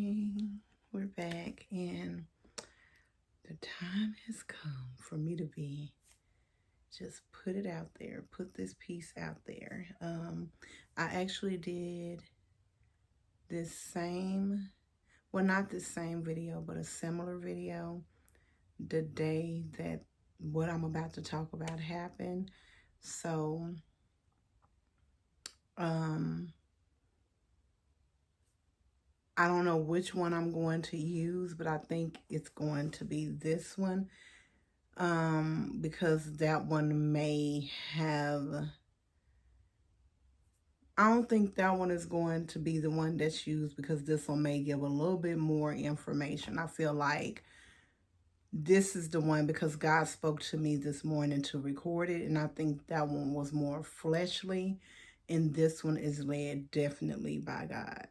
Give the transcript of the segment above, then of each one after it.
morning. We're back, and the time has come for me to be just put it out there, put this piece out there. I actually did this same, well, not this same video, but a similar video the day that what I'm about to talk about happened. So, I don't know which one I'm going to use, but I think it's going to be this one. Because that one may have, I don't think that one is going to be the one that's used, because this one may give a little bit more information. I feel like this is the one because God spoke to me this morning to record it, and I think that one was more fleshly, and this one is led definitely by God.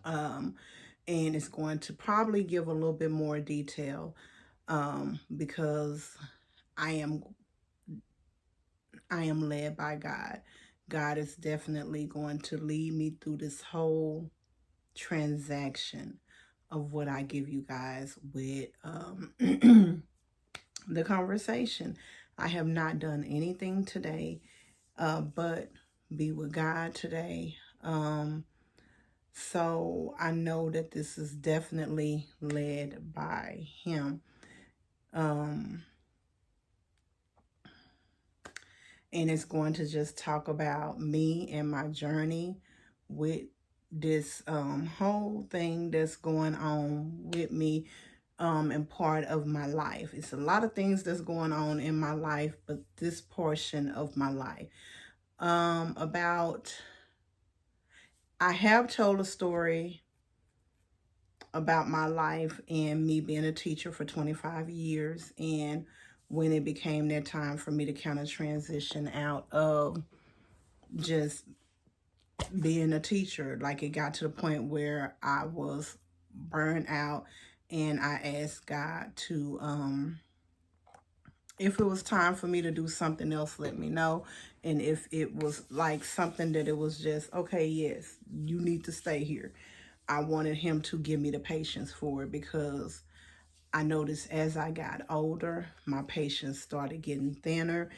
And it's going to probably give a little bit more detail, because I am led by God. God is definitely going to lead me through this whole transaction of what I give you guys with the conversation. I have not done anything today but be with God today. So I know that this is definitely led by Him. And it's going to just talk about me and my journey with this whole thing that's going on with me and part of my life. It's a lot of things that's going on in my life, but this portion of my life. I have told a story about my life and me being a teacher for 25 years, and when it became that time for me to kind of transition out of just being a teacher, like it got to the point where I was burned out, and I asked God to if it was time for me to do something else, let me know. And if it was like something that it was just, okay, yes, you need to stay here, I wanted Him to give me the patience for it, because I noticed as I got older, my patience started getting thinner,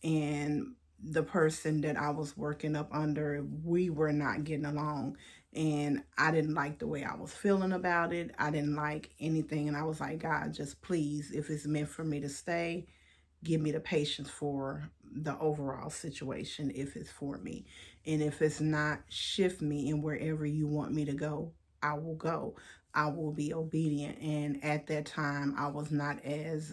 and the person that I was working up under, we were not getting along, and I didn't like the way I was feeling about it. I didn't like anything, and I was like, God, just please, if it's meant for me to stay, give me the patience for the overall situation, if it's for me. And if it's not, shift me, and wherever you want me to go, I will go. I will be obedient. And at that time, I was not as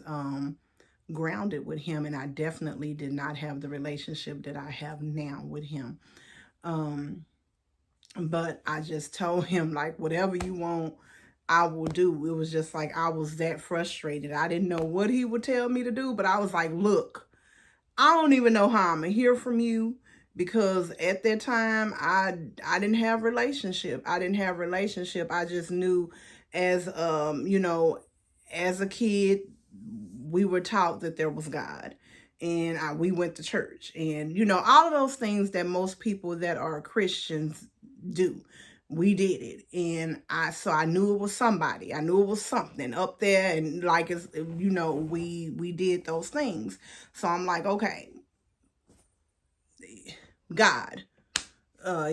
grounded with Him, and I definitely did not have the relationship that I have now with Him. But I just told Him, like, whatever you want, I will do. It was just like I was that frustrated. I didn't know what He would tell me to do, but I was like, look, I don't even know how I'm going to hear from you, because at that time I didn't have relationship. I just knew as as a kid, we were taught that there was God, and we went to church, and all of those things that most people that are Christians do. We did it, and I knew it was somebody. I knew it was something up there, and like it's we did those things. So I'm like, okay, God,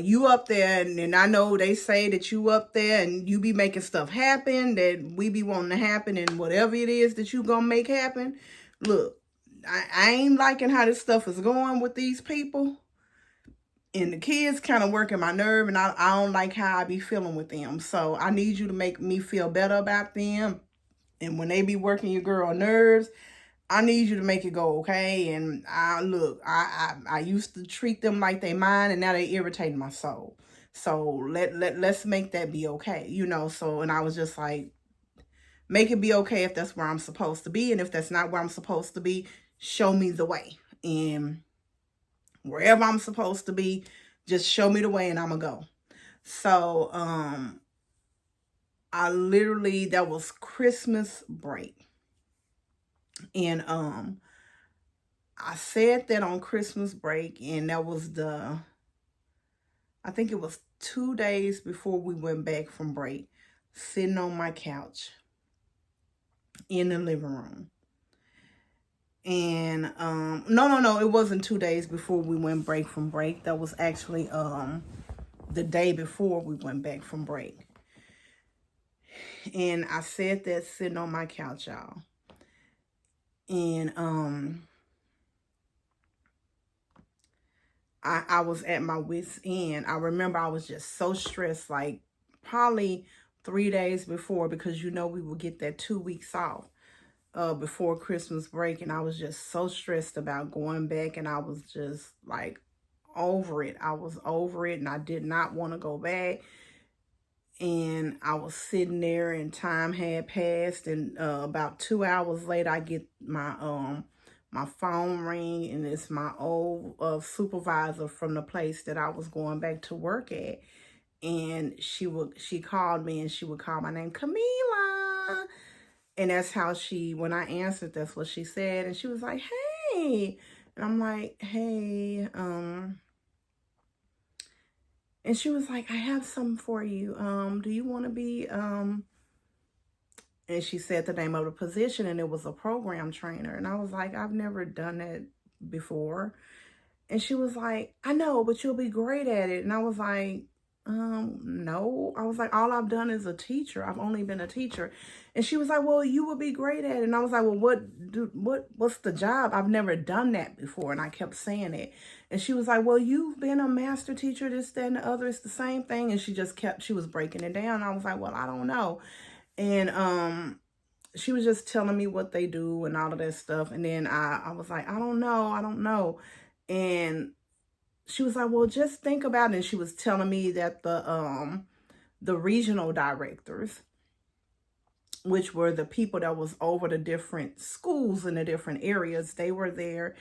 you up there, and I know they say that you up there and you be making stuff happen that we be wanting to happen, and whatever it is that you gonna make happen. Look, I ain't liking how this stuff is going with these people, and the kids kind of working my nerve, and I don't like how I be feeling with them. So I need you to make me feel better about them. And when they be working your girl nerves, I need you to make it go, okay? And I used to treat them like they mine, and now they irritating my soul. So let's make that be okay, So, and I was just like, make it be okay if that's where I'm supposed to be, and if that's not where I'm supposed to be, show me the way. And wherever I'm supposed to be, just show me the way, and I'm gonna go. So, I literally, that was Christmas break, and I said that on Christmas break, and that was I think it was 2 days before we went back from break, sitting on my couch in the living room. And no, it wasn't 2 days before we went break from break. That was actually the day before we went back from break. And I said that sitting on my couch, y'all. And I was at my wit's end. I remember I was just so stressed, like probably 3 days before, because you know we would get that 2 weeks off before Christmas break, and I was just so stressed about going back, and I was just like over it. I was over it, and I did not want to go back. And I was sitting there, and time had passed, and about 2 hours later, I get my phone ring, and it's my old supervisor from the place that I was going back to work at. And she called me, and she would call my name, Camila. And that's how when I answered, that's what she said. And she was like, hey. And I'm like, hey. And she was like, I have something for you. Do you want to be, and she said the name of the position, and it was a program trainer. And I was like, I've never done that before. And she was like, I know, but you'll be great at it. And I was like, no. I was like, all I've done is a teacher. I've only been a teacher. And she was like, well, you would be great at it. And I was like, well, what's the job? I've never done that before. And I kept saying it. And she was like, well, you've been a master teacher, this, that, and the other. It's the same thing. And she was breaking it down. I was like, well, I don't know. And she was just telling me what they do and all of that stuff. And then I was like, I don't know. And she was like, well, just think about it. And she was telling me that the regional directors, which were the people that was over the different schools in the different areas, they were there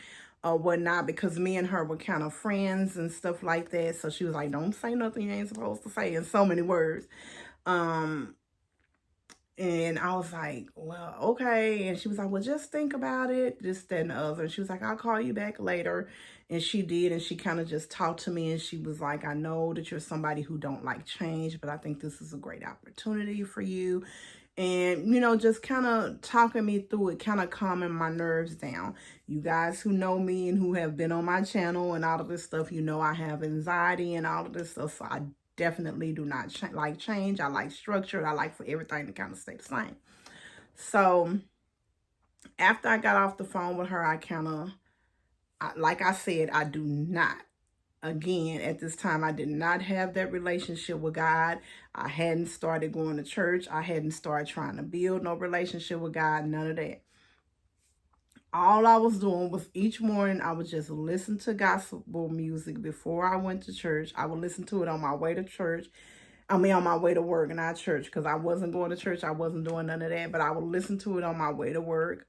or whatnot, because me and her were kind of friends and stuff like that. So she was like, don't say nothing you ain't supposed to say, in so many words. And I was like, well, okay. And she was like, well, just think about it, this, that, and the other. And she was like, I'll call you back later. And she did. And she kind of just talked to me. And she was like, I know that you're somebody who don't like change, but I think this is a great opportunity for you. And, you know, just kind of talking me through it, kind of calming my nerves down. You guys who know me and who have been on my channel and all of this stuff, you know I have anxiety and all of this stuff. So I definitely do not like change. I like structure. I like for everything to kind of stay the same. So after I got off the phone with her, like I said, I do not, again, at this time, I did not have that relationship with God. I hadn't started going to church. I hadn't started trying to build no relationship with God, none of that. All I was doing was each morning, I would just listen to gospel music before I went to church. I would listen to it on my way to church. On my way to work, and not church, because I wasn't going to church. I wasn't doing none of that, but I would listen to it on my way to work.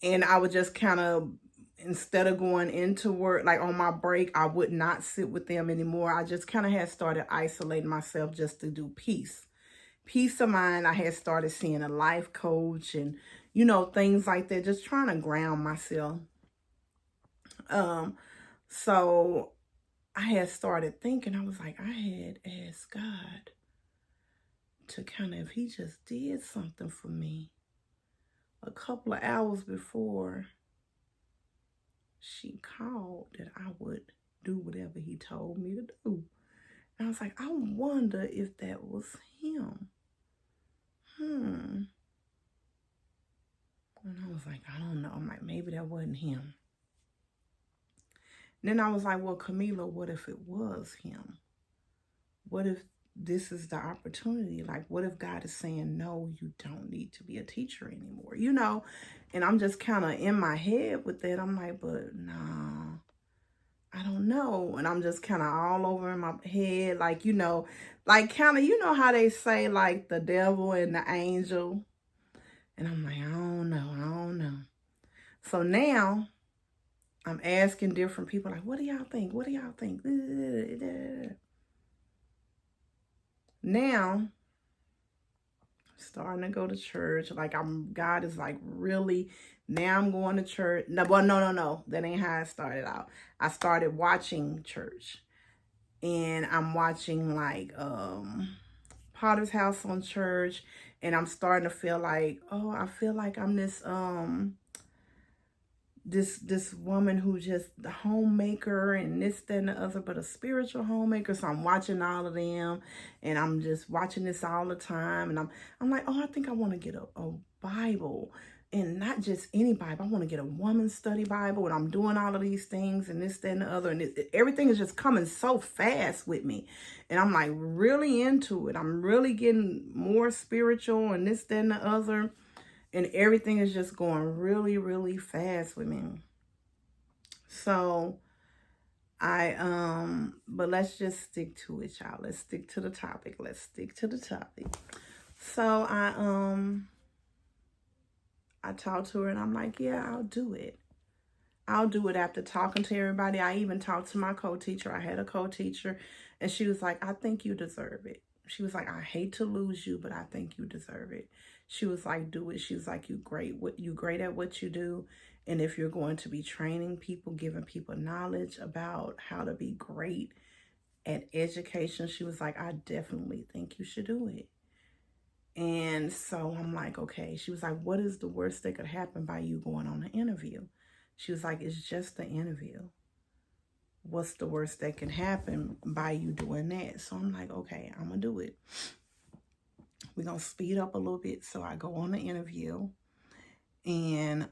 And I would just kind of, instead of going into work, like on my break, I would not sit with them anymore. I just kind of had started isolating myself just to do peace of mind. I had started seeing a life coach and, you know, things like that, just trying to ground myself. So I had started thinking, I was like, I had asked God to kind of, if he just did something for me a couple of hours before she called, that I would do whatever he told me to do. And I was like, I wonder if that was him. And I was like, I don't know. I'm like, maybe that wasn't him. And then I was like, well, Camila, what if it was him? What if this is the opportunity? Like, what if God is saying, no, you don't need to be a teacher anymore, you know? And I'm just kind of in my head with that. I'm like, but nah, I don't know. And I'm just kind of all over in my head, like, you know, like kind of, you know how they say, like, the devil and the angel. And I'm like, I don't know. So now I'm asking different people, like, what do y'all think? What do y'all think? Now, starting to go to church. Like God is like really, now I'm going to church. No, well, no. That ain't how I started out. I started watching church. And I'm watching like Potter's House on church. And I'm starting to feel like, oh, I feel like I'm this woman who's just the homemaker and this, that, and the other, but a spiritual homemaker. So I'm watching all of them, and I'm just watching this all the time. And I'm like, oh, I think I want to get a Bible, and not just any Bible. I want to get a woman's study Bible, and I'm doing all of these things and this, that, and the other. And everything is just coming so fast with me. And I'm like really into it. I'm really getting more spiritual and this, that, and the other. And everything is just going really, really fast with me. So but let's just stick to it, y'all. Let's stick to the topic. So I talked to her, and I'm like, yeah, I'll do it. I'll do it after talking to everybody. I even talked to my co-teacher. I had a co-teacher, and she was like, I think you deserve it. She was like, I hate to lose you, but I think you deserve it. She was like, do it. She was like, you great at what you do. And if you're going to be training people, giving people knowledge about how to be great at education, she was like, I definitely think you should do it. And so I'm like, okay. She was like, what is the worst that could happen by you going on an interview? She was like, it's just an interview. What's the worst that can happen by you doing that? So I'm like, okay, I'm going to do it. We're going to speed up a little bit. So I go on the interview, and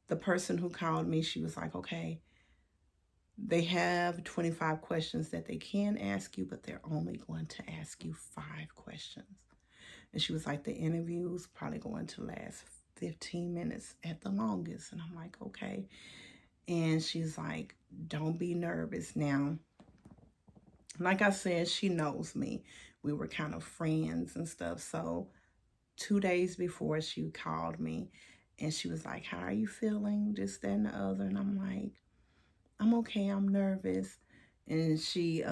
the person who called me, she was like, okay, they have 25 questions that they can ask you, but they're only going to ask you 5 questions. And she was like, the interview's probably going to last 15 minutes at the longest. And I'm like, okay. And she's like, don't be nervous. Now, like I said, she knows me. We were kind of friends and stuff. So 2 days before, she called me, and she was like, how are you feeling? This, that, and the other. And I'm like, I'm okay. I'm nervous. And she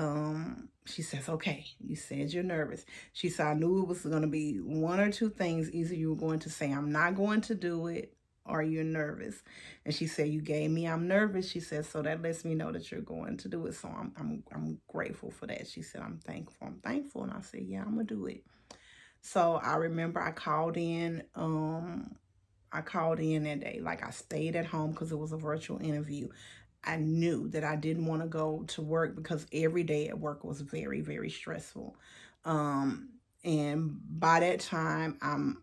says, okay, you said you're nervous. She said, I knew it was going to be 1 or 2 things. Either you were going to say, I'm not going to do it, or you're nervous. And she said, you gave me, I'm nervous. She said, so that lets me know that you're going to do it. So I'm grateful for that. She said, I'm thankful. And I said, yeah, I'm going to do it. So I remember I called in that day. Like, I stayed at home because it was a virtual interview. I knew that I didn't want to go to work because every day at work was very, very stressful. And by that time,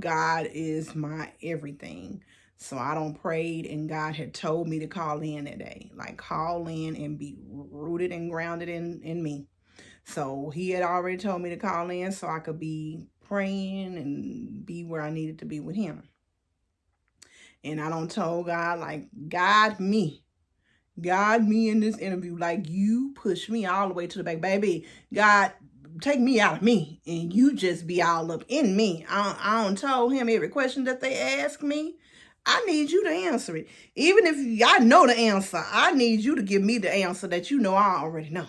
God is my everything. So I don't prayed, and God had told me to call in that day. Like, call in and be rooted and grounded in me. So he had already told me to call in so I could be praying and be where I needed to be with him. And I don't told God, like, God me in this interview. Like, you push me all the way to the back. Baby, God, take me out of me, and you just be all up in me. I don't told him every question that they ask me. I need you to answer it. Even if I know the answer, I need you to give me the answer that you know I already know.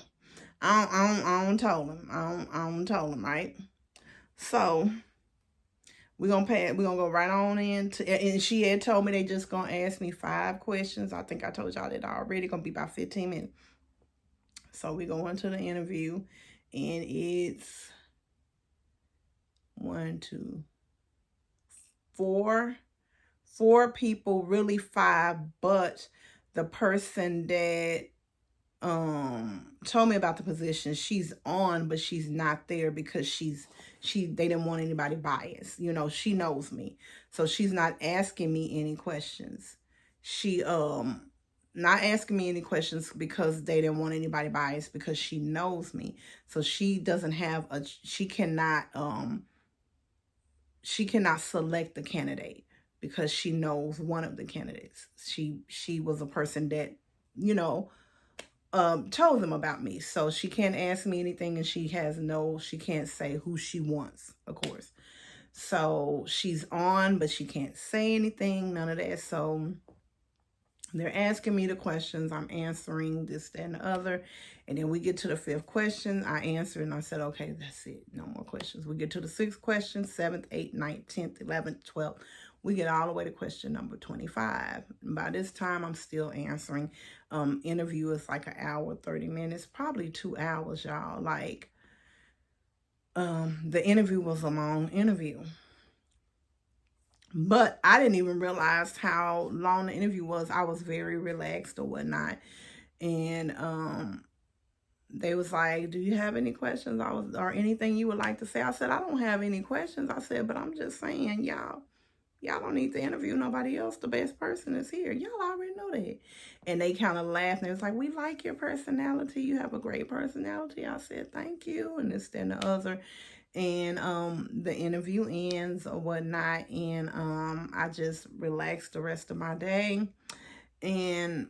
I don't tell him. I don't tell him, right? So we're gonna go right on into, and she had told me they just gonna ask me 5 questions. I think I told y'all that already. Gonna be about 15 minutes. So we go into the interview, and it's 1, 2, 4 people, really 5, but the person that told me about the position, she's on, but she's not there because they didn't want anybody biased. You know, she knows me, so she's not asking me any questions. She not asking me any questions because they didn't want anybody biased, because she knows me. So she doesn't have she cannot select the candidate because she knows one of the candidates. She was a person that, you know, told them about me. So she can't ask me anything, and she can't say who she wants, of course. So she's on, but she can't say anything, none of that. So They're asking me the questions. I'm answering this, that, and the other. And then we get to the 5th question. I answer and I said, okay, that's it. No more questions. We get to the 6th question, 7th, 8th, 9th, 10th, 11th, 12th. We get all the way to question number 25. And by this time, I'm still answering. Interview is like an hour, 30 minutes, probably 2 hours, y'all. Like, the interview was a long interview. But I didn't even realize how long the interview was. I was very relaxed or whatnot. And they was like, do you have any questions or anything you would like to say? I said, I don't have any questions. I said, but I'm just saying, y'all don't need to interview nobody else. The best person is here. Y'all already know that. And they kind of laughed. And it was like, we like your personality. You have a great personality. I said, thank you. And this, that, and the other. And the interview ends or whatnot, and I just relaxed the rest of my day. And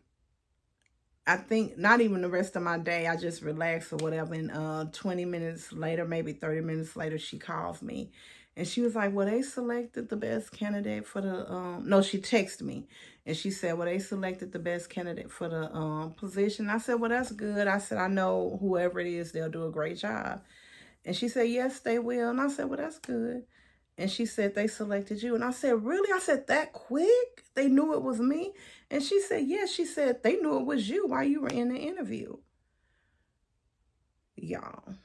I think not even the rest of my day, I just relaxed or whatever. And 20 minutes later, maybe 30 minutes later, she calls me and she was like, well, they selected the best candidate for the no, she texted me and she said, well, they selected the best candidate for the position. I said, well, that's good. I said, I know whoever it is, they'll do a great job. And she said, yes, they will. And I said, well, that's good. And she said, they selected you. And I said, really? I said, that quick? They knew it was me? And she said, yes. She said, they knew it was you while you were in the interview. Y'all,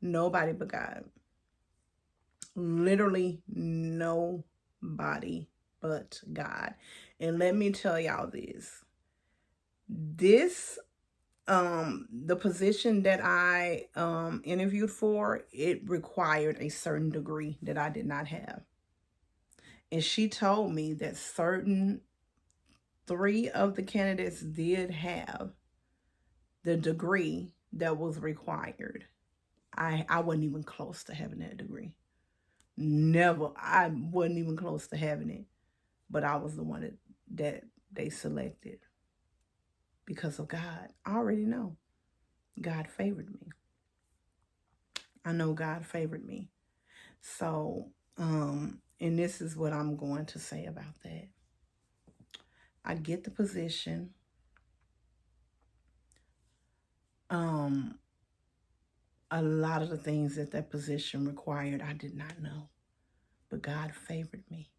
nobody but God. Literally nobody but God. And let me tell y'all this. The position that I interviewed for, it required a certain degree that I did not have. And she told me that 3 of the candidates did have the degree that was required. I wasn't even close to having that degree. Never. I wasn't even close to having it. But I was the one that they selected. Because of God. I already know. God favored me. I know God favored me. So, and this is what I'm going to say about that. I get the position. A lot of the things that position required, I did not know. But God favored me.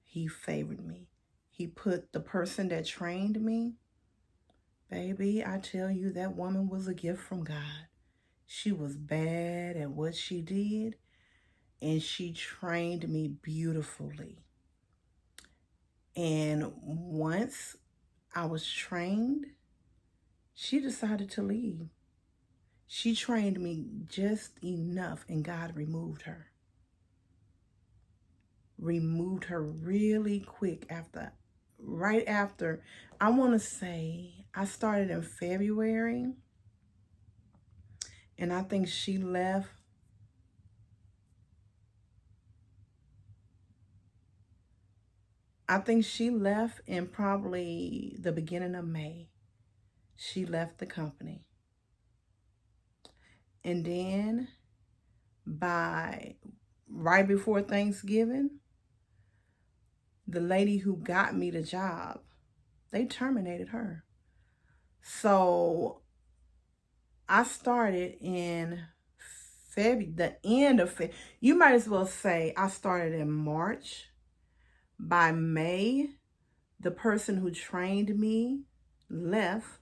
He favored me. He put the person that trained me. Baby, I tell you, that woman was a gift from God. She was bad at what she did, and she trained me beautifully. And once I was trained, she decided to leave. She trained me just enough, and God removed her. Removed her really quick right after, I want to say, I started in February, and I think she left in probably the beginning of May. She left the company. And then right before Thanksgiving, the lady who got me the job, they terminated her. So I started in the end of February. You might as well say I started in March. By May, the person who trained me left.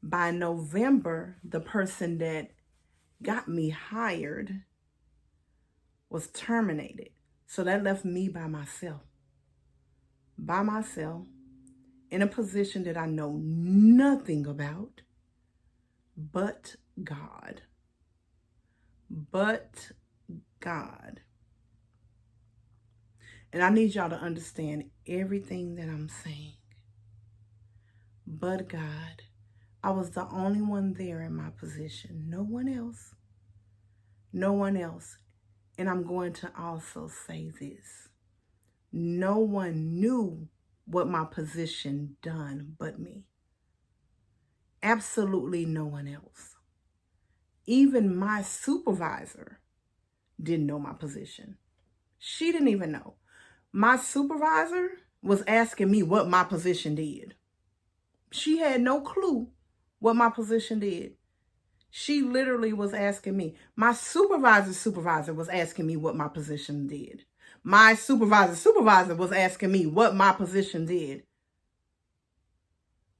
By November, the person that got me hired was terminated. So that left me by myself. In a position that I know nothing about but God. But God. And I need y'all to understand everything that I'm saying. But God. I was the only one there in my position. No one else. No one else. And I'm going to also say this. No one knew what my position done but me. Absolutely no one else. Even my supervisor didn't know my position. She didn't even know. My supervisor was asking me what my position did. She had no clue what my position did. She literally was asking me. My supervisor was asking me what my position did. My supervisor was asking me what my position did.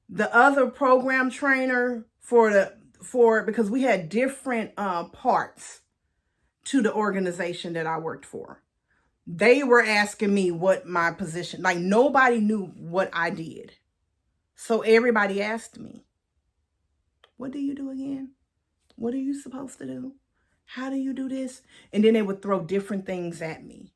The other program trainer because we had different parts to the organization that I worked for. They were asking me what my position, like nobody knew what I did. So everybody asked me, what do you do again? What are you supposed to do? How do you do this? And then they would throw different things at me.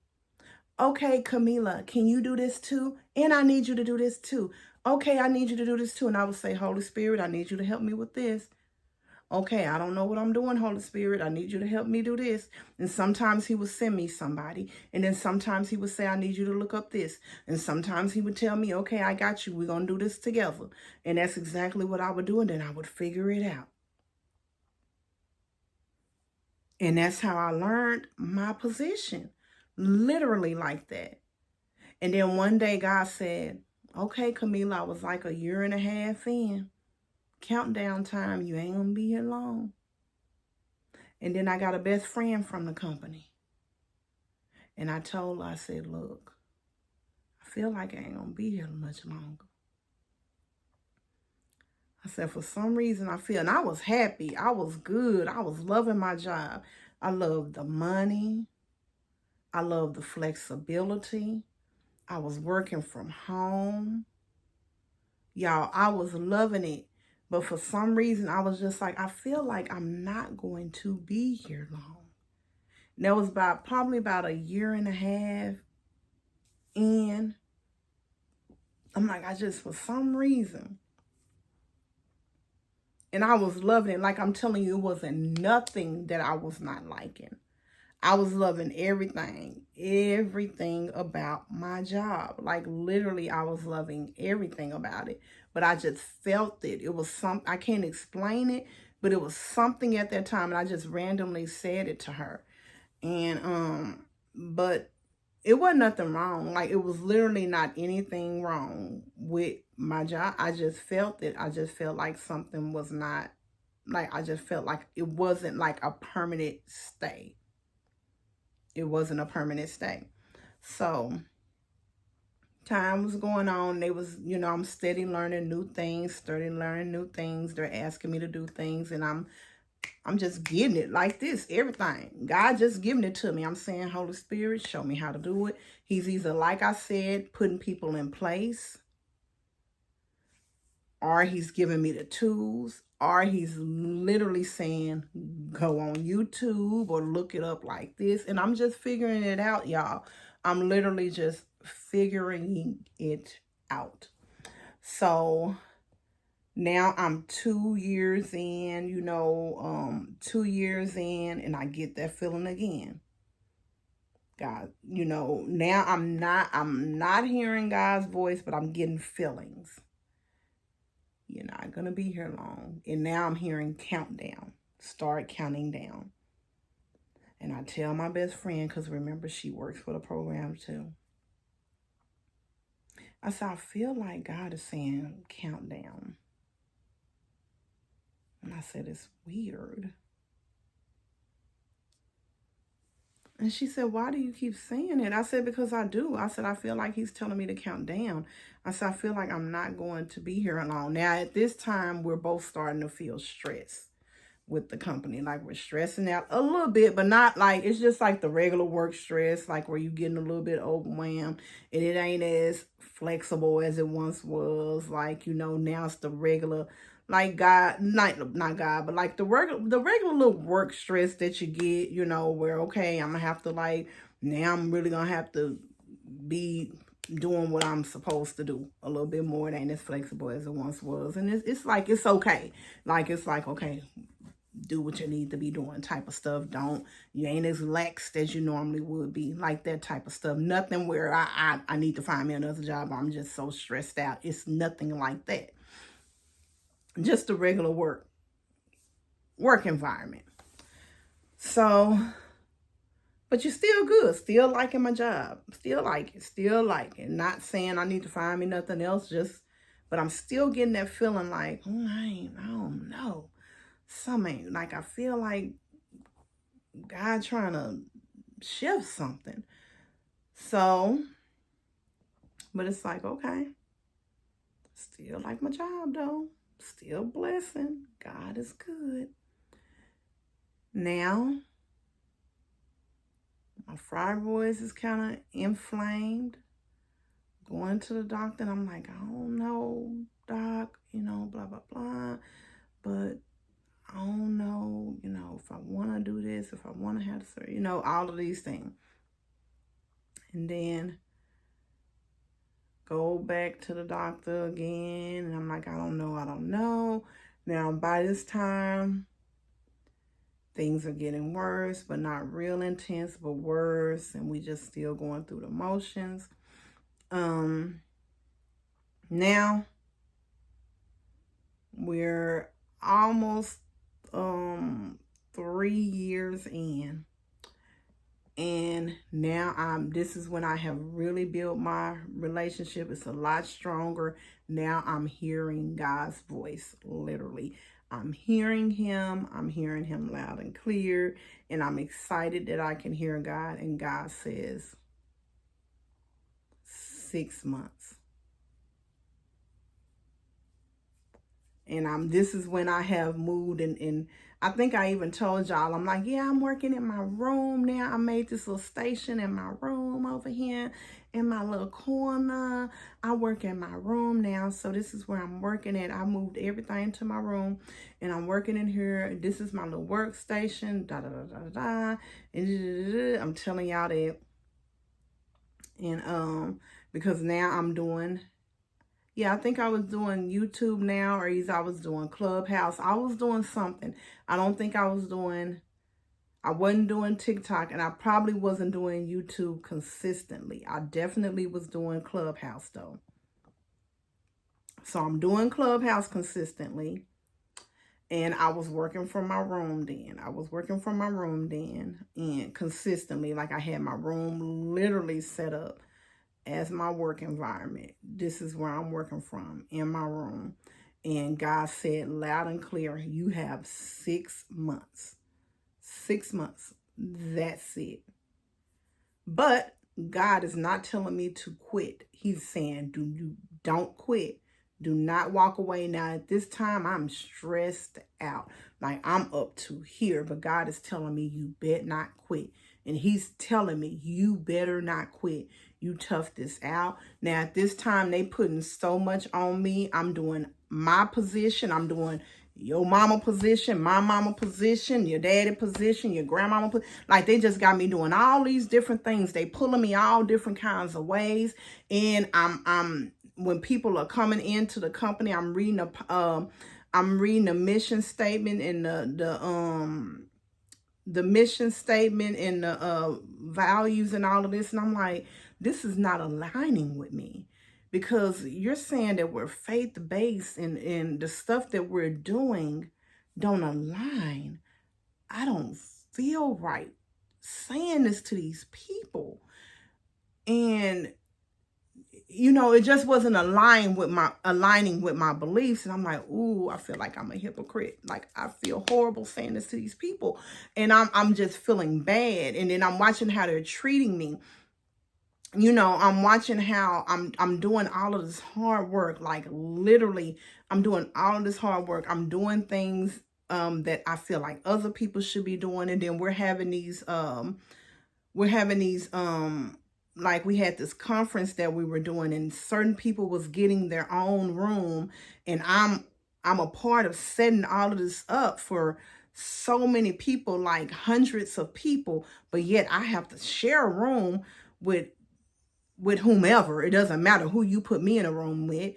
Okay, Camila, can you do this too? And I need you to do this too. Okay, I need you to do this too. And I would say, Holy Spirit, I need you to help me with this. Okay, I don't know what I'm doing, Holy Spirit. I need you to help me do this. And sometimes he would send me somebody. And then sometimes he would say, I need you to look up this. And sometimes he would tell me, okay, I got you. We're going to do this together. And that's exactly what I would do. And then I would figure it out. And that's how I learned my position. Literally like that. And then one day God said, okay, Camila, I was like a year and a half in. Countdown time, you ain't gonna be here long. And then I got a best friend from the company. And I told her, I said, look, I feel like I ain't gonna be here much longer. I said, for some reason I feel, and I was happy. I was good. I was loving my job. I loved the money. I loved the flexibility. I was working from home. Y'all, I was loving it. But for some reason, I was just like, I feel like I'm not going to be here long. And that was probably about a year and a half in. I'm like, for some reason. And I was loving it. Like I'm telling you, it wasn't nothing that I was not liking. I was loving everything about my job. Like literally, I was loving everything about it. But I just felt it. It was something, I can't explain it, but it was something at that time. And I just randomly said it to her. And, but it wasn't nothing wrong. Like it was literally not anything wrong with my job. I just felt it. I just felt like something was not, like, I just felt like it wasn't like a permanent stay. It wasn't a permanent stay. So time was going on. They was, I'm steady learning new things, They're asking me to do things, and I'm just getting it like this, everything. God just giving it to me. I'm saying, Holy Spirit, show me how to do it. He's either, like I said, putting people in place, or he's giving me the tools, or he's literally saying, go on YouTube or look it up like this. And I'm just figuring it out, y'all. I'm literally just figuring it out. So now I'm 2 years in, 2 years in, and I get that feeling again. God, now I'm not hearing God's voice, but I'm getting feelings. You're not going to be here long. And now I'm hearing countdown. Start counting down. And I tell my best friend, because remember, she works for the program too. I said, I feel like God is saying countdown. And I said, it's weird. And she said, why do you keep saying it? I said, because I do. I said, I feel like he's telling me to count down. I said, I feel like I'm not going to be here long. Now, at this time, we're both starting to feel stress with the company. Like, we're stressing out a little bit, but not like, it's just like the regular work stress, like where you're getting a little bit overwhelmed. And it ain't as flexible as it once was. Like, now it's the regular, like God, not God, but like the regular little work stress that you get, where, okay, I'm gonna have to, like, now I'm really gonna have to be doing what I'm supposed to do a little bit more. It ain't as flexible as it once was. And it's like, it's okay. Like, it's like, okay, do what you need to be doing type of stuff. You ain't as lax as you normally would be, like that type of stuff. Nothing where I need to find me another job. I'm just so stressed out. It's nothing like that. Just a regular work environment. So But you're still good, still liking my job, still like it. Not saying I need to find me nothing else, but I'm still getting that feeling like, I don't know. Something like I feel like God trying to shift something. So, but it's like, okay, still like my job though, still blessing. God is good. Now, my fibroids is kind of inflamed. Going to the doctor, and I'm like, I don't know, doc, blah, blah, blah. But I don't know, if I want to do this, if I want to have the surgery, all of these things. And then go back to the doctor again. And I'm like, I don't know. Now, by this time, things are getting worse, but not real intense, but worse. And we just still going through the motions. Now we're almost 3 years in, and now this is when I have really built my relationship. It's a lot stronger. Now I'm hearing God's voice, literally. I'm hearing him loud and clear, and I'm excited that I can hear God. And God says 6 months. And this is when I have moved, and I think I even told y'all, I'm like, yeah, I'm working in my room now. I made this little station in my room over here in my little corner. I work in my room now. So this is where I'm working at. I moved everything to my room, and I'm working in here. This is my little workstation. And I'm telling y'all that. And because now I'm doing, I think I was doing YouTube now, or either I was doing Clubhouse. I was doing something. I don't think I wasn't doing TikTok, and I probably wasn't doing YouTube consistently. I definitely was doing Clubhouse though. So I'm doing Clubhouse consistently, and I was working from my room then. And consistently, like I had my room literally set up as my work environment. This is where I'm working from, in my room. And God said loud and clear, you have 6 months. 6 months. That's it. But God is not telling me to quit. He's saying, don't quit. Do not walk away. Now, at this time, I'm stressed out. Like, I'm up to here. But God is telling me, you better not quit. And he's telling me, you better not quit. You tough this out. Now, at this time, they putting so much on me. I'm doing my position. I'm doing your mama position, my mama position, your daddy position, your grandmama position. Like, they just got me doing all these different things. They pulling me all different kinds of ways. And I'm when people are coming into the company, I'm reading a mission statement and the mission statement and the values and all of this. And I'm like, this is not aligning with me, because you're saying that we're faith-based and the stuff that we're doing don't align. I don't feel right saying this to these people. And it just wasn't aligning with my beliefs. And I'm like, ooh, I feel like I'm a hypocrite. Like, I feel horrible saying this to these people. And I'm just feeling bad. And then I'm watching how they're treating me. I'm watching how I'm doing all of this hard work. Like, literally, I'm doing all of this hard work. I'm doing things that I feel like other people should be doing. And then we're having these like, we had this conference that we were doing, and certain people was getting their own room, and I'm a part of setting all of this up for so many people, like hundreds of people, but yet I have to share a room with whomever. It doesn't matter who you put me in a room with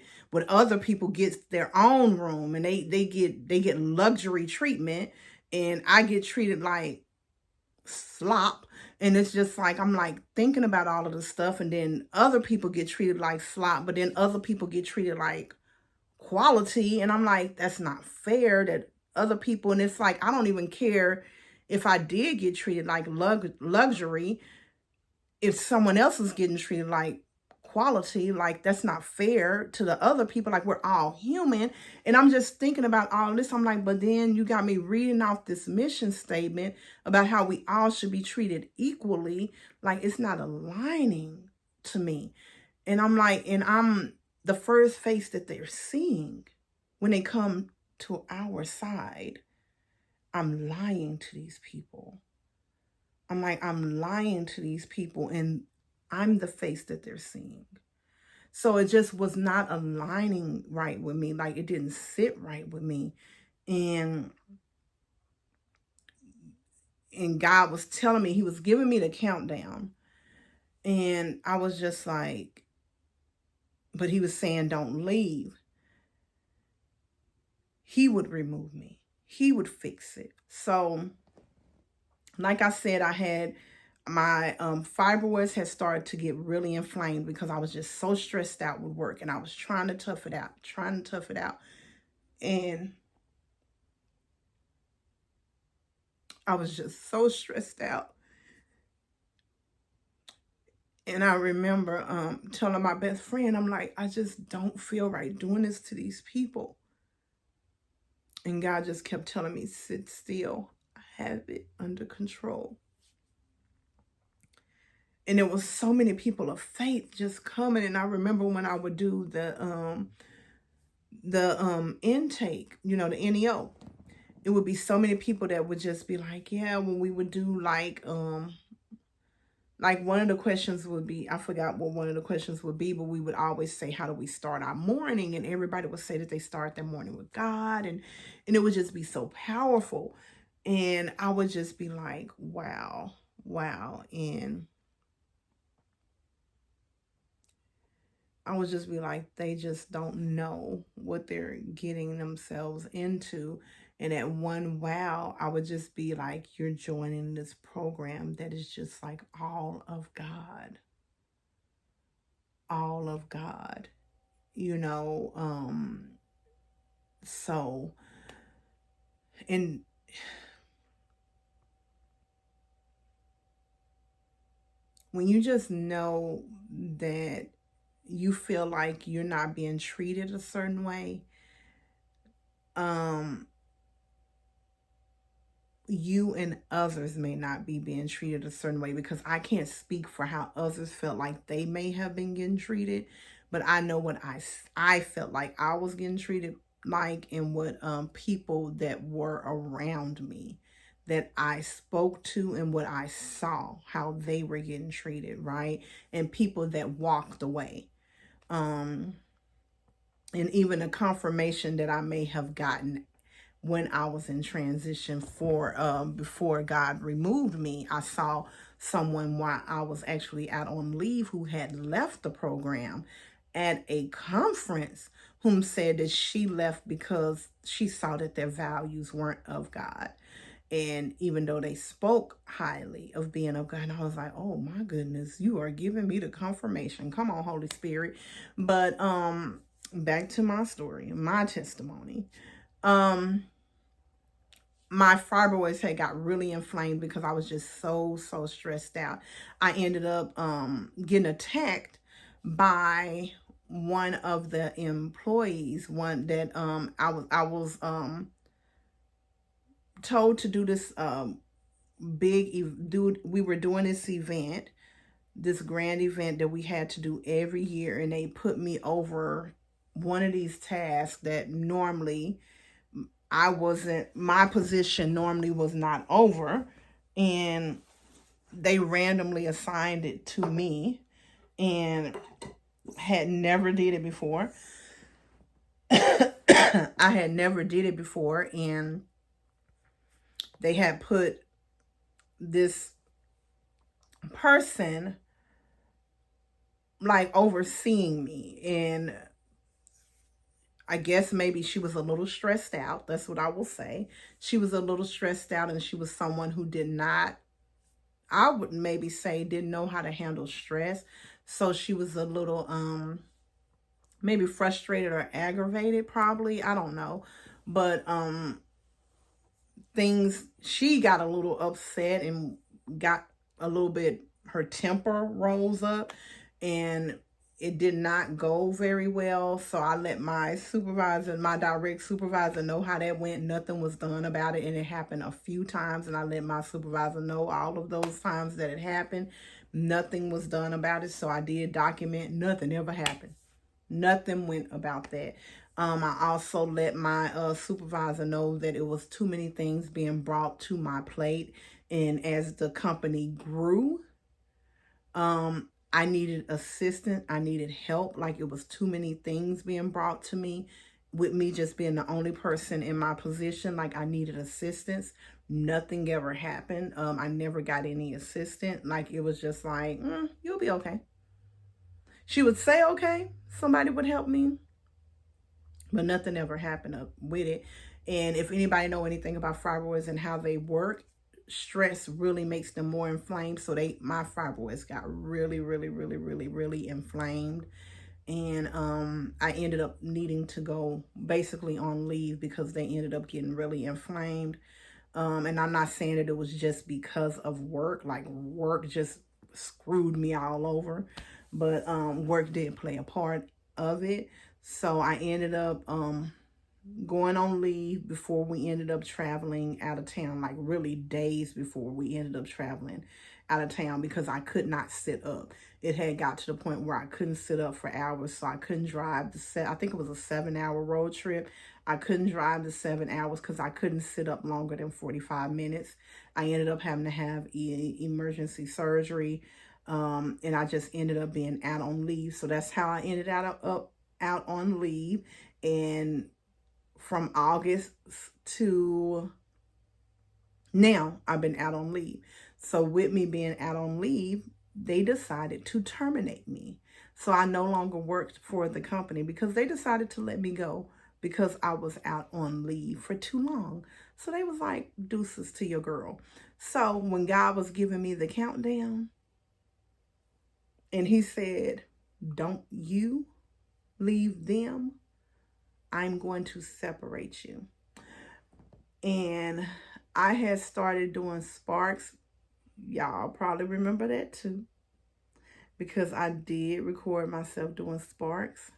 other people get their own room, and they get luxury treatment, and I get treated like slop. And it's just like, I'm like thinking about all of this stuff, and then other people get treated like slop, but then other people get treated like quality. And I'm like, that's not fair that other people, and it's like, I don't even care if I did get treated like luxury, if someone else is getting treated like quality, like that's not fair to the other people. Like, we're all human. And I'm just thinking about all this. I'm like, but then you got me reading off this mission statement about how we all should be treated equally. Like, it's not aligning to me. And I'm like, and I'm the first face that they're seeing when they come to our side. I'm lying to these people. I'm like, I'm lying to these people, and I'm the face that they're seeing. So it just was not aligning right with me. Like, it didn't sit right with me. And God was telling me, he was giving me the countdown. And I was just like, but he was saying, don't leave. He would remove me. He would fix it. So, like I said, I had my fibroids had started to get really inflamed because I was just so stressed out with work, and I was trying to tough it out, and I was just so stressed out. And I remember telling my best friend, I'm like, I just don't feel right doing this to these people. And God just kept telling me, sit still. I have it under control. And there was so many people of faith just coming. And I remember when I would do the intake, the NEO, it would be so many people that would just be like, yeah, when we would do like one of the questions would be, I forgot what one of the questions would be, but we would always say, how do we start our morning? And everybody would say that they start their morning with God. And it would just be so powerful. And I would just be like, wow. And I would just be like, they just don't know what they're getting themselves into. And at one wow, I would just be like, you're joining this program that is just like all of God. All of God. So, and when you just know that you feel like you're not being treated a certain way, you and others may not be being treated a certain way, because I can't speak for how others felt like they may have been getting treated, but I know what I felt like I was getting treated like, and what people that were around me that I spoke to and what I saw, how they were getting treated, right? And people that walked away. And even a confirmation that I may have gotten when I was in transition before God removed me. I saw someone while I was actually out on leave who had left the program at a conference, whom said that she left because she saw that their values weren't of God. And even though they spoke highly of being of God, I was like, oh my goodness, you are giving me the confirmation. Come on, Holy Spirit. But back to my story, my testimony. My fibroids had got really inflamed because I was just so stressed out. I ended up getting attacked by one of the employees, one that I was told to do this we were doing this event, this grand event that we had to do every year, and they put me over one of these tasks that normally my position normally was not over, and they randomly assigned it to me, and had never did it before. I had never did it before, and they had put this person like overseeing me, and I guess maybe she was a little stressed out. That's what I will say. She was a little stressed out, and she was someone who I would maybe say, didn't know how to handle stress. So she was a little maybe frustrated or aggravated, probably. I don't know. But she got a little upset and got a little bit, her temper rose up, and it did not go very well. So I let my supervisor, my direct supervisor, know how that went. Nothing was done about it, and it happened a few times, and I let my supervisor know all of those times that it happened. Nothing was done about it, so I did document. Nothing ever happened. Nothing went about that. I also let my supervisor know that it was too many things being brought to my plate, and as the company grew, I needed assistance. I needed help. Like, it was too many things being brought to me, with me just being the only person in my position. Like, I needed assistance. Nothing ever happened. I never got any assistance. Like, it was just like, you'll be okay. She would say, okay, somebody would help me, but nothing ever happened with it. And if anybody know anything about fibroids and how they work, stress really makes them more inflamed. So my fibroids got really, really, really, really, really inflamed. And I ended up needing to go basically on leave because they ended up getting really inflamed. And I'm not saying that it was just because of work. Like, work just screwed me all over. But work did play a part of it. So I ended up going on leave before we ended up traveling out of town, like really days before we ended up traveling out of town, because I could not sit up. It had got to the point where I couldn't sit up for hours, so I couldn't drive I think it was a 7-hour road trip. I couldn't drive the 7 hours because I couldn't sit up longer than 45 minutes. I ended up having to have emergency surgery, and I just ended up being out on leave. So that's how I ended out on leave. And from August to now, I've been out on leave. So with me being out on leave, they decided to terminate me. So I no longer worked for the company because they decided to let me go because I was out on leave for too long. So they was like, deuces to your girl. So when God was giving me the countdown, and he said, don't you leave them, I'm going to separate you. And I had started doing Sparks. Y'all probably remember that too, because I did record myself doing Sparks.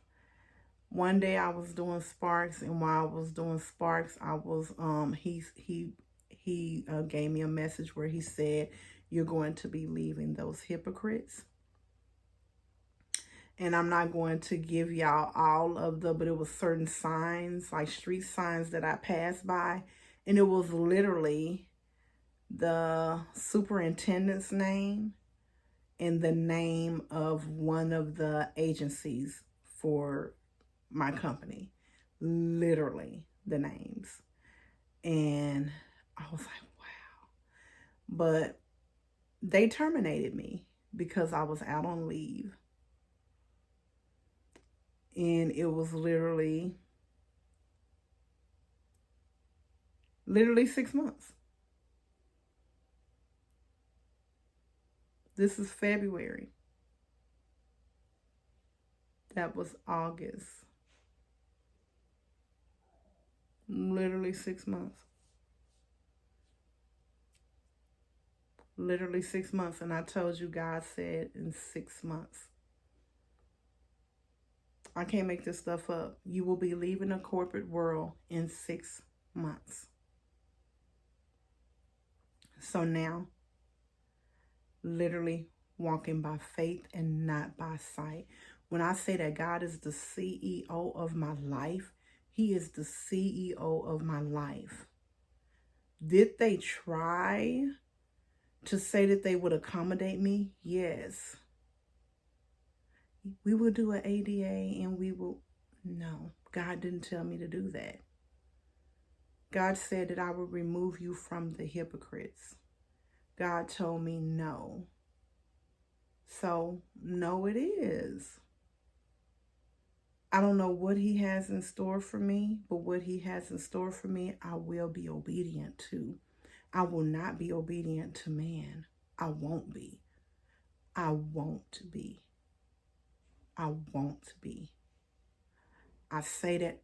One day I was doing Sparks, and while I was doing Sparks, I was he gave me a message where he said, you're going to be leaving those hypocrites. And I'm not going to give y'all all of but it was certain signs, like street signs that I passed by. And it was literally the superintendent's name and the name of one of the agencies for my company. Literally the names. And I was like, wow. But they terminated me because I was out on leave. And it was literally 6 months. This is February. That was August. Literally 6 months. Literally 6 months. And I told you, God said in 6 months. I can't make this stuff up. You will be leaving the corporate world in 6 months. So now, literally walking by faith and not by sight. When I say that God is the CEO of my life, he is the CEO of my life. Did they try to say that they would accommodate me? Yes. We will do an ADA and we will... No, God didn't tell me to do that. God said that I would remove you from the hypocrites. God told me no. So, no, it is. I don't know what he has in store for me, but what he has in store for me, I will be obedient to. I will not be obedient to man. I won't be. I won't be. I won't be. I said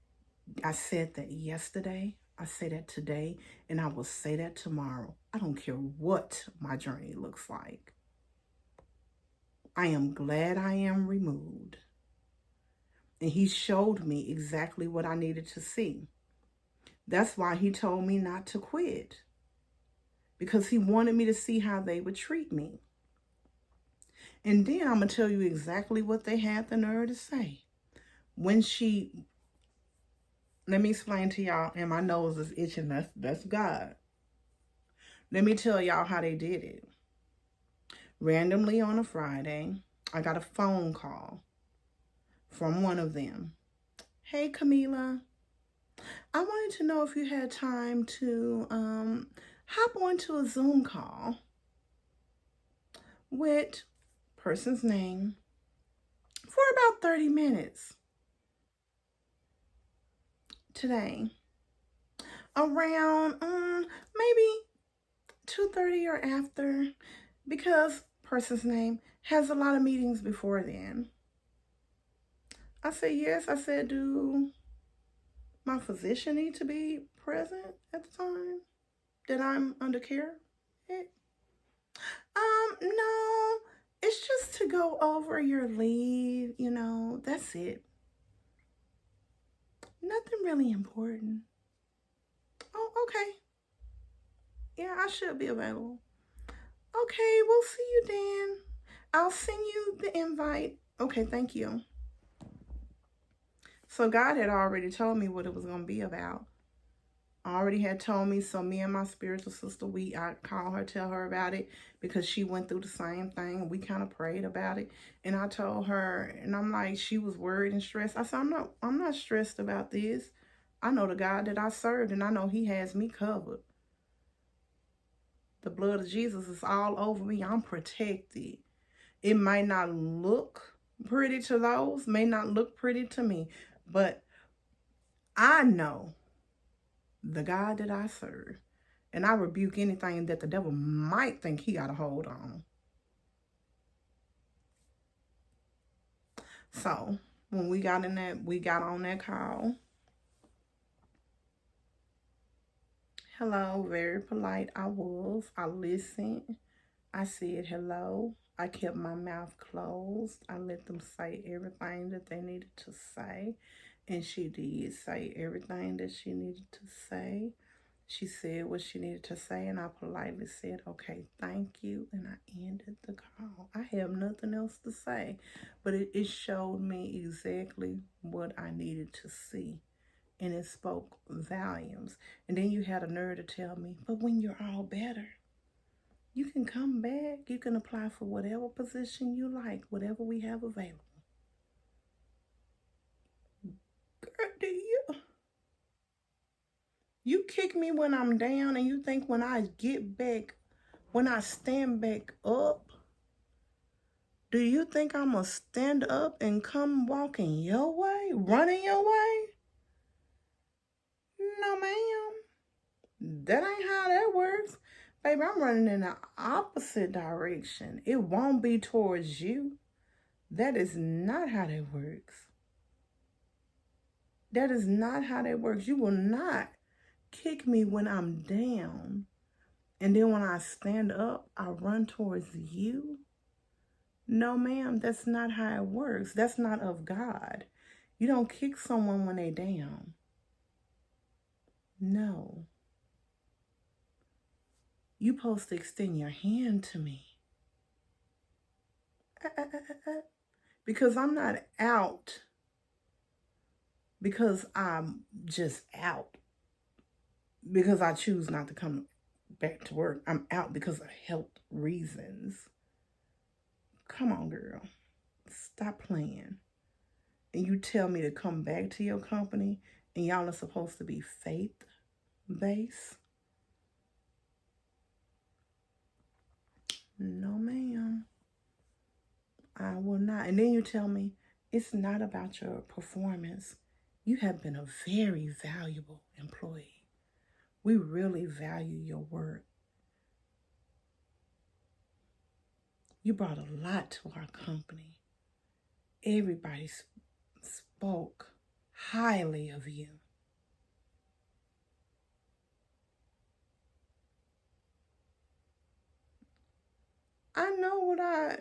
that yesterday. I say that today, and I will say that tomorrow. I don't care what my journey looks like. I am glad I am removed. And he showed me exactly what I needed to see. That's why he told me not to quit, because he wanted me to see how they would treat me. And then I'm going to tell you exactly what they had the nerve to say. Let me explain to y'all, and my nose is itching. That's God. Let me tell y'all how they did it. Randomly on a Friday, I got a phone call from one of them. Hey, Camila, I wanted to know if you had time to hop onto a Zoom call with person's name for about 30 minutes today, around maybe 2:30 or after, because person's name has a lot of meetings before then. I said, yes. I said, do my physician need to be present at the time that I'm under care? No, it's just to go over your leave, that's it. Nothing really important. Oh, okay. Yeah, I should be available. Okay, we'll see you then. I'll send you the invite. Okay, thank you. So God had already told me what it was going to be about. Already had told me. So me and my spiritual sister, I call her, tell her about it, because she went through the same thing. We kind of prayed about it, and I told her, and I'm like, she was worried and stressed. I said, I'm not stressed about this. I know the God that I served, and I know he has me covered. The blood of Jesus is all over me. I'm protected. It might not look pretty to those, may not look pretty to me, but I know the God that I serve, and I rebuke anything that the devil might think he got a hold on. So when we got on that call. Hello, very polite. I listened. I said hello. I kept my mouth closed. I let them say everything that they needed to say. And she did say everything that she needed to say. She said what she needed to say, and I politely said, okay, thank you, and I ended the call. I have nothing else to say, but it showed me exactly what I needed to see, and it spoke volumes. And then you had a nerve to tell me, but when you're all better, you can come back. You can apply for whatever position you like, whatever we have available. Girl, you kick me when I'm down, and you think when I stand back up, do you think I'm going to stand up and come walking your way, running your way? No, ma'am. That ain't how that works. Baby, I'm running in the opposite direction. It won't be towards you. That is not how that works. That is not how that works. You will not kick me when I'm down, and then when I stand up, I run towards you. No, ma'am, that's not how it works. That's not of God. You don't kick someone when they down. No. You supposed to extend your hand to me. Because I'm not out because I'm just out, because I choose not to come back to work. I'm out because of health reasons. Come on, girl. Stop playing. And you tell me to come back to your company, and y'all are supposed to be faith-based? No, ma'am. I will not. And then you tell me it's not about your performance. You have been a very valuable employee. We really value your work. You brought a lot to our company. Everybody spoke highly of you. I know what I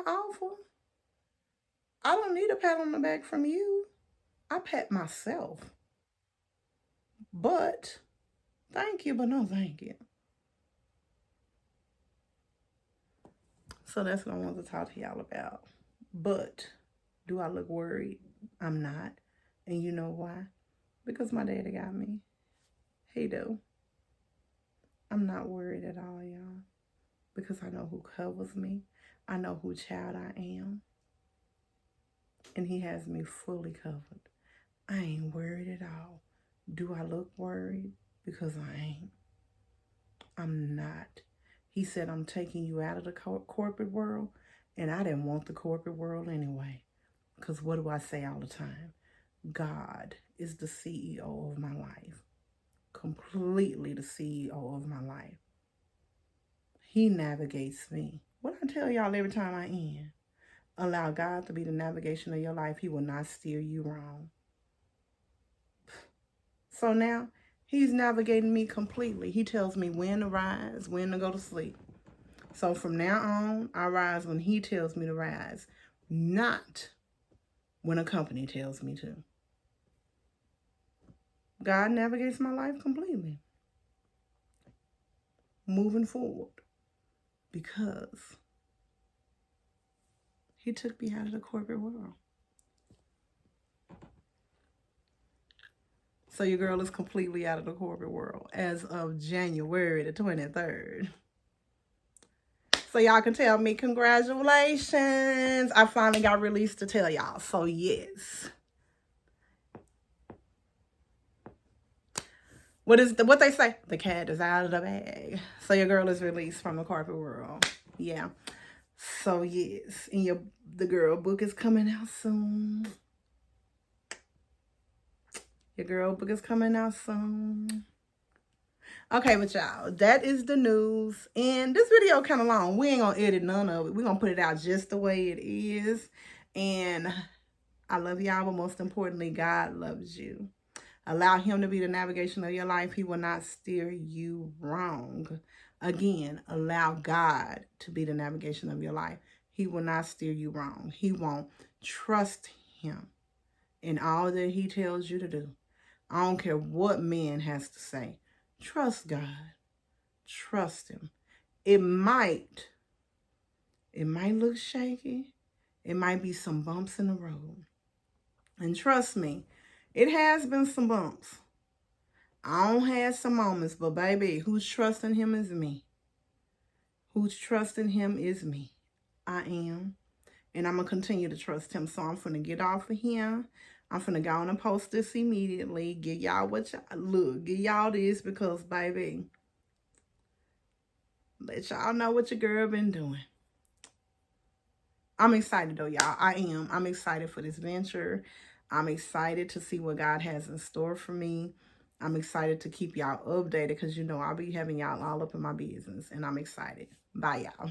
offer. I don't need a pat on the back from you. I pat myself. But thank you, but no thank you. So that's what I want to talk to y'all about. But do I look worried? I'm not. And you know why? Because my daddy got me. He do. I'm not worried at all, y'all. Because I know who covers me. I know who child I am. And he has me fully covered. I ain't worried at all. Do I look worried? Because I ain't. I'm not. He said, I'm taking you out of the corporate world. And I didn't want the corporate world anyway. Because what do I say all the time? God is the CEO of my life. Completely the CEO of my life. He navigates me. What I tell y'all every time I end, allow God to be the navigation of your life. He will not steer you wrong. So now, he's navigating me completely. He tells me when to rise, when to go to sleep. So from now on, I rise when he tells me to rise, not when a company tells me to. God navigates my life completely. Moving forward. Because he took me out of the corporate world. So your girl is completely out of the corporate world as of January the 23rd. So y'all can tell me congratulations. I finally got released to tell y'all. So yes. What they say? The cat is out of the bag. So your girl is released from the corporate world. Yeah. So yes. And the girl book is coming out soon. Your girl book is coming out soon. Okay, but y'all, that is the news. And this video kind of long. We ain't gonna edit none of it. We're gonna put it out just the way it is. And I love y'all, but most importantly, God loves you. Allow him to be the navigation of your life. He will not steer you wrong. Again, allow God to be the navigation of your life. He will not steer you wrong. He won't. Trust him in all that he tells you to do. I don't care what man has to say. Trust God. Trust him. It might look shaky. It might be some bumps in the road. And trust me, it has been some bumps. I don't have some moments, but baby, who's trusting him is me. Who's trusting him is me. I am. And I'm going to continue to trust him. So I'm going to get off of here. I'm going to go on and post this immediately. Give y'all what y'all, look, give y'all this because, baby, let y'all know what your girl been doing. I'm excited though, y'all. I am. I'm excited for this venture. I'm excited to see what God has in store for me. I'm excited to keep y'all updated because, you know, I'll be having y'all all up in my business. And I'm excited. Bye, y'all.